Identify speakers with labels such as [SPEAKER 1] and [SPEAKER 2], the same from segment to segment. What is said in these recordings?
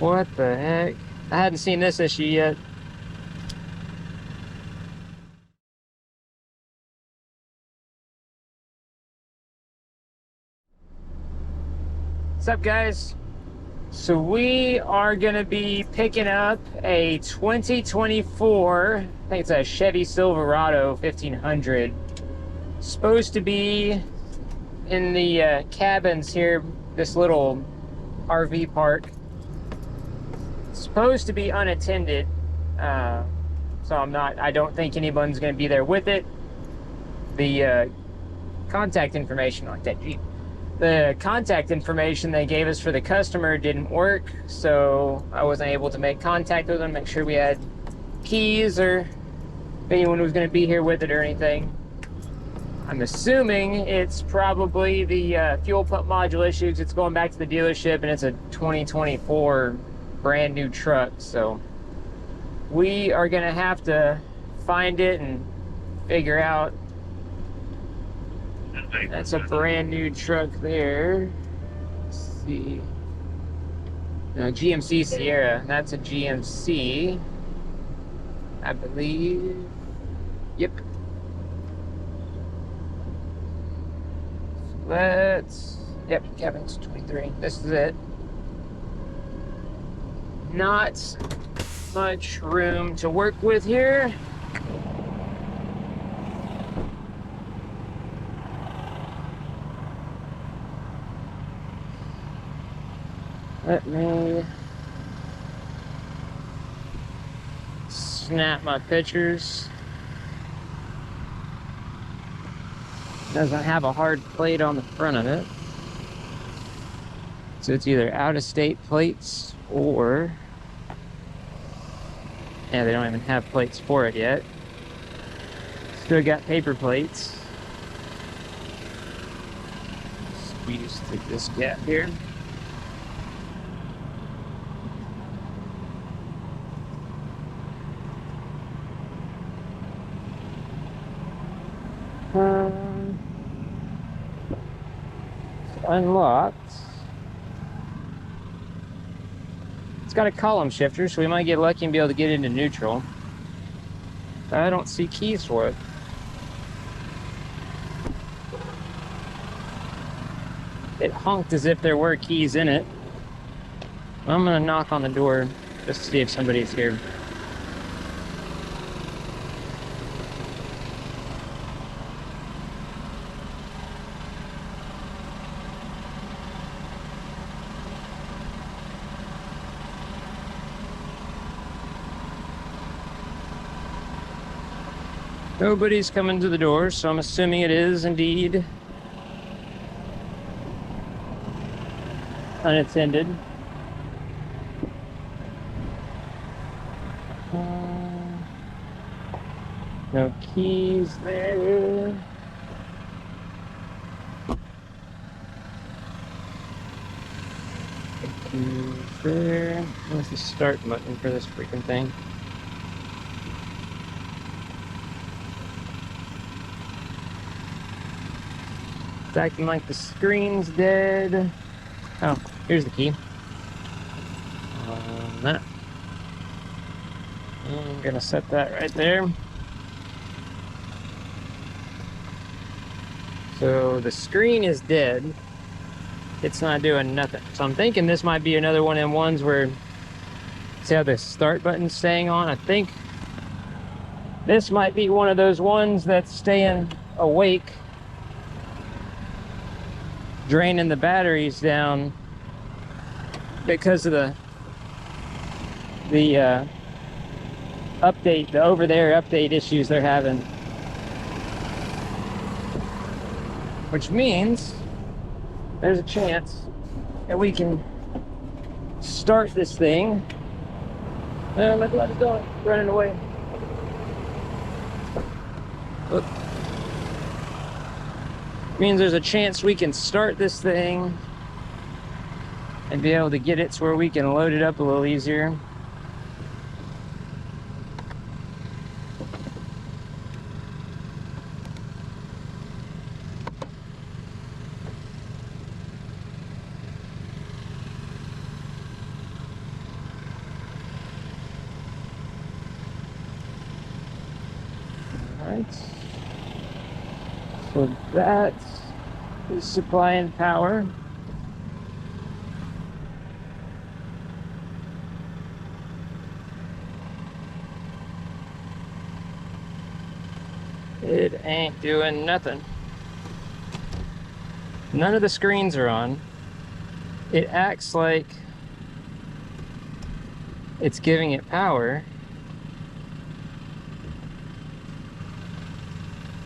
[SPEAKER 1] What the heck? I hadn't seen this issue yet. What's up, guys? So we are gonna be picking up a 2024, I think it's a Chevy Silverado 1500. Supposed to be in the cabins here, this little RV park. Supposed to be unattended, so I don't think anyone's gonna be there with it. The contact information, like that Jeep. The contact information they gave us for the customer didn't work, so I wasn't able to make contact with them, make sure we had keys or if anyone was going to be here with it or anything. I'm assuming it's probably the fuel pump module issues. It's going back to the dealership, and it's a 2024 brand new truck, so we are going to have to find it and figure out. That's a brand new truck there. Let's see. No, GMC Sierra. That's a GMC, I believe. Yep. Yep, cabin's 23. This is it. Not much room to work with here. Let me snap my pictures. Doesn't have a hard plate on the front of it. So it's either out-of-state plates or... yeah, they don't even have plates for it yet. Still got paper plates. Squeeze through this gap here. Unlocked. It's got a column shifter, so we might get lucky and be able to get into neutral. I don't see keys for it. It honked as if there were keys in it. I'm gonna knock on the door just to see if somebody's here. Nobody's coming to the door, so I'm assuming it is indeed unattended. No keys there. Keys there. Where's the start button for this freaking thing? It's acting like the screen's dead. Oh, here's the key. That. I'm gonna set that right there. So the screen is dead. It's not doing nothing. So I'm thinking this might be another one of them ones where, see how the start button's staying on? I think this might be one of those ones that's staying awake, draining the batteries down because of the update, the over-the-air update issues they're having. Which means there's a chance that we can start this thing. Look what it's going, running away. Look. Means there's a chance we can start this thing and be able to get it to where we can load it up a little easier. Alright. So that is supplying power. It ain't doing nothing. None of the screens are on. It acts like it's giving it power.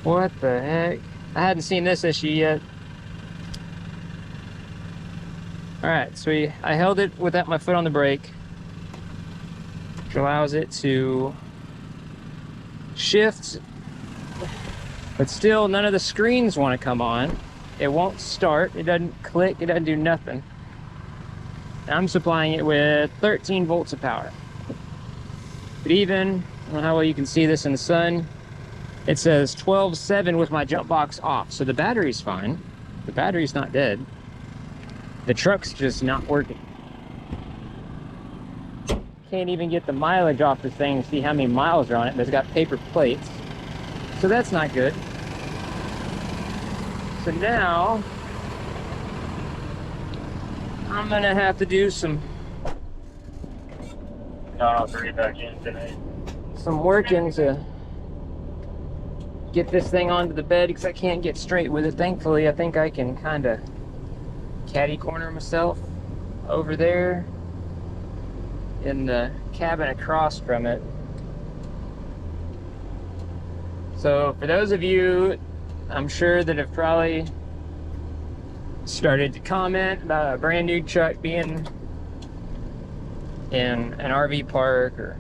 [SPEAKER 1] What the heck? I hadn't seen this issue yet. Alright, so I held it without my foot on the brake, which allows it to shift, but still none of the screens want to come on. It won't start, it doesn't click, it doesn't do nothing. I'm supplying it with 13 volts of power. But even, I don't know how well you can see this in the sun, it says 12.7 with my jump box off. So the battery's fine. The battery's not dead. The truck's just not working. Can't even get the mileage off the thing to see how many miles are on it. It's got paper plates. So that's not good. So now, I'm gonna have to do some working to get this thing onto the bed because I can't get straight with it. Thankfully, I think I can kind of caddy corner myself over there in the cabin across from it. So for those of you, I'm sure that have probably started to comment about a brand new truck being in an RV park or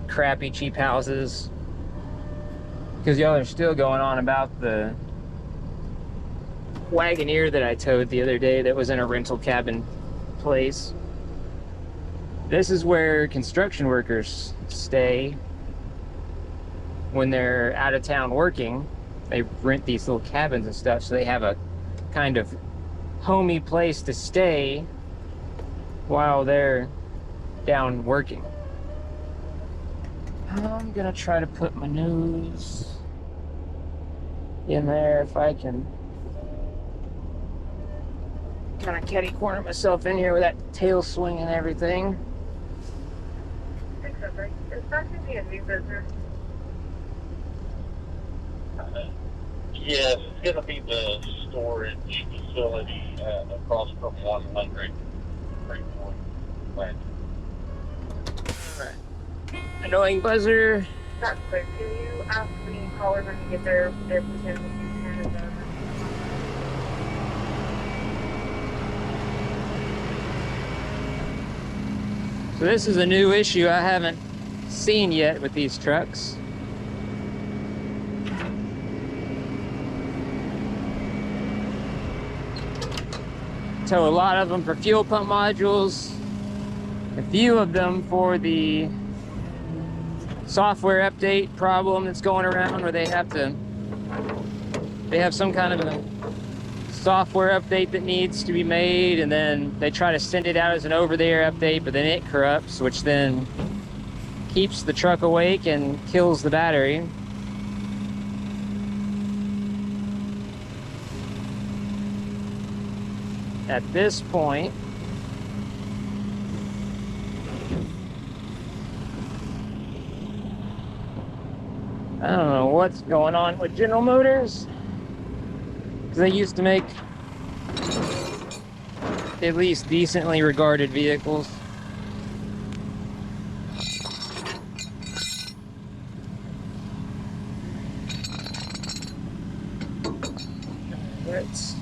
[SPEAKER 1] crappy cheap houses, because y'all are still going on about the Wagoneer that I towed the other day that was in a rental cabin place. This is where construction workers stay when they're out of town working. They rent these little cabins and stuff, so they have a kind of homey place to stay while they're down working. I'm gonna try to put my nose in there if I can kind of catty corner myself in here with that tail swing and everything.
[SPEAKER 2] Is that going to be a new business?
[SPEAKER 3] Yes, it's going to be the storage facility across from 100 Greenpoint Plant.
[SPEAKER 1] Alright. Annoying buzzer.
[SPEAKER 2] That's quick. Can you ask the caller when you get their potential Canada?
[SPEAKER 1] So this is a new issue I haven't seen yet with these trucks. Tow a lot of them for fuel pump modules, a few of them for the software update problem that's going around where they have some kind of a software update that needs to be made, and then they try to send it out as an over-the-air update, but then it corrupts, which then keeps the truck awake and kills the battery. At this point, I don't know what's going on with General Motors, because they used to make at least decently regarded vehicles. Let's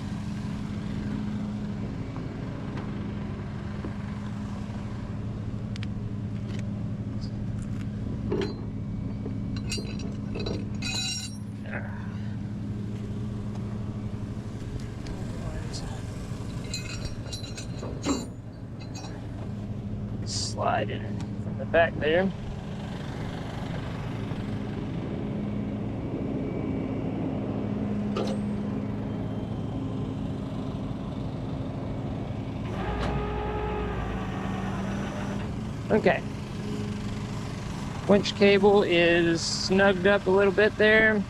[SPEAKER 1] slide in from the back there. Okay. Winch cable is snugged up a little bit there.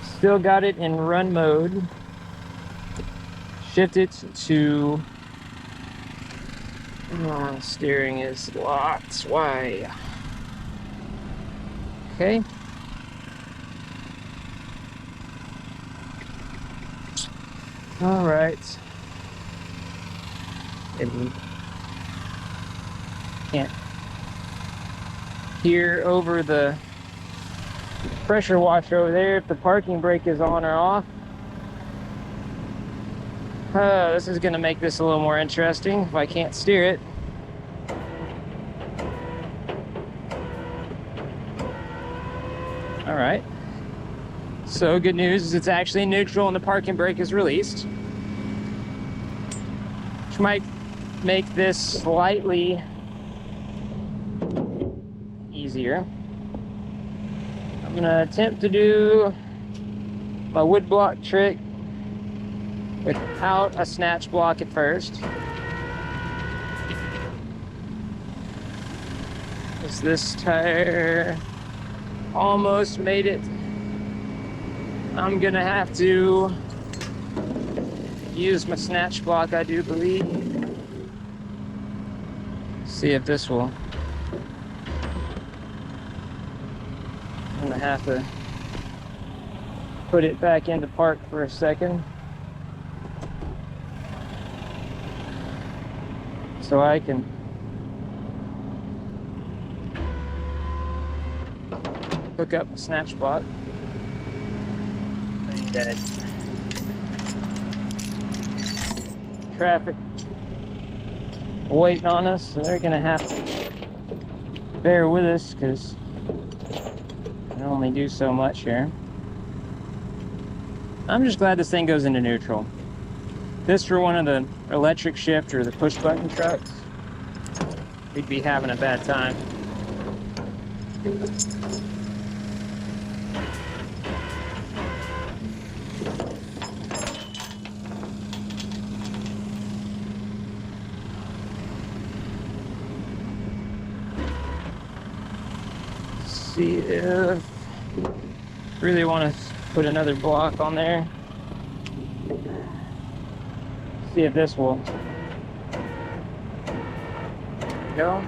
[SPEAKER 1] Still got it in run mode. Shift it to steering is locked. Why? Okay. All right. Can't hear over the pressure washer over there if the parking brake is on or off. This is going to make this a little more interesting if I can't steer it. All right. So good news is it's actually neutral and the parking brake is released, which might make this slightly easier. I'm gonna attempt to do my wood block trick without a snatch block at first. Is this tire almost made it? I'm gonna have to use my snatch block, I do believe. See if this will. I'm gonna have to put it back into park for a second so I can hook up the snatch block. That traffic waiting on us, so they're gonna have to bear with us because I can only do so much here. I'm just glad this thing goes into neutral. This for one of the electric shift or the push button trucks, we'd be having a bad time. See if really want to put another block on there. See if this will go.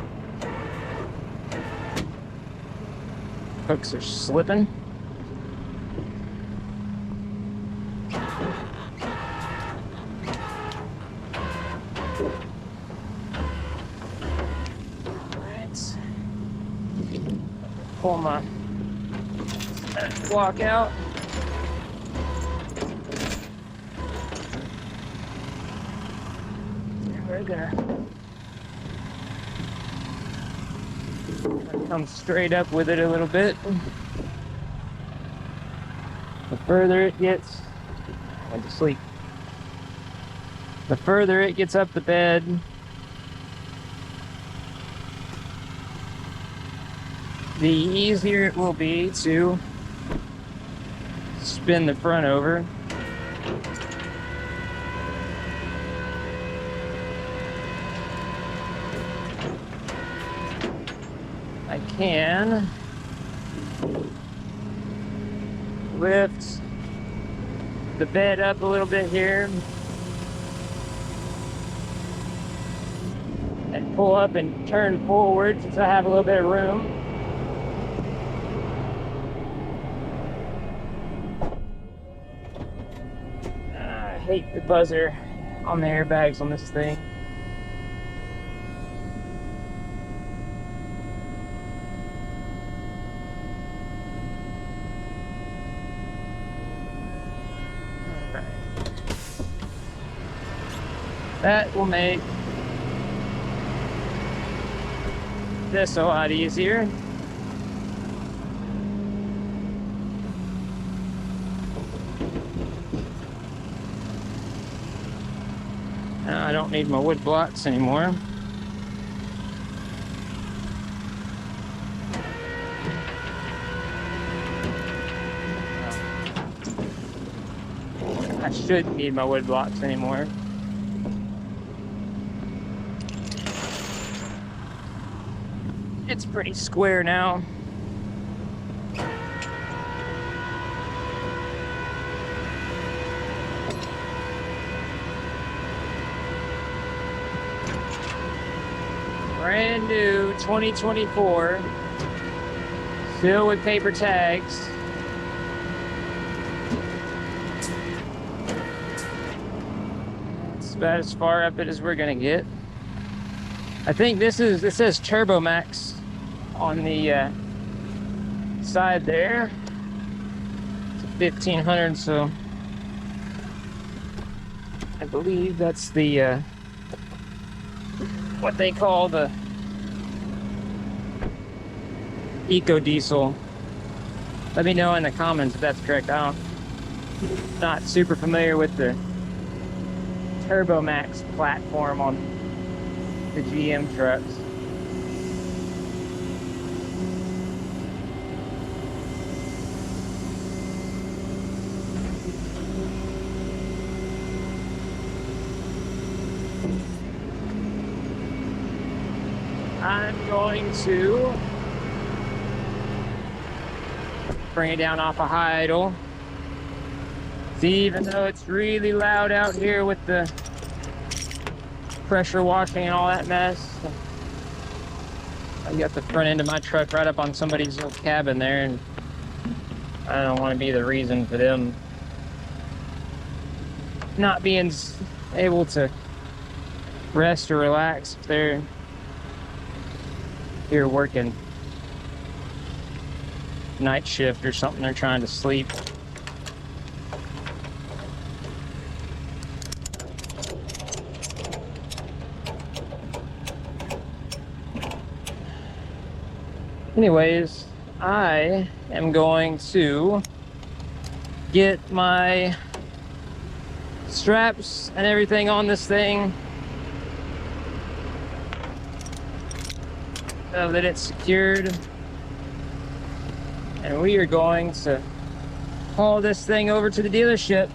[SPEAKER 1] Hooks are slipping. Pull my block out. Right there. Come straight up with it a little bit. The further it gets, I went to sleep. The further it gets up the bed, the easier it will be to spin the front over. I can lift the bed up a little bit here and pull up and turn forward since I have a little bit of room. I hate the buzzer on the airbags on this thing. Alright. That will make this a lot easier. Now I don't need my wood blocks anymore. I shouldn't need my wood blocks anymore. It's pretty square now. Brand new 2024, still with paper tags. It's about as far up it as we're gonna get. I think it says Turbo Max on the side there. It's a 1500, so I believe that's the what they call the eco diesel. Let me know in the comments if that's correct. I'm not super familiar with the Turbo Max platform on the GM trucks. I'm going to bring it down off a high idle. See, even though it's really loud out here with the pressure washing and all that mess, I got the front end of my truck right up on somebody's little cabin there, and I don't want to be the reason for them not being able to rest or relax if they're here working night shift or something. They're trying to sleep. Anyways, I am going to get my straps and everything on this thing so that it's secured, and we are going to haul this thing over to the dealership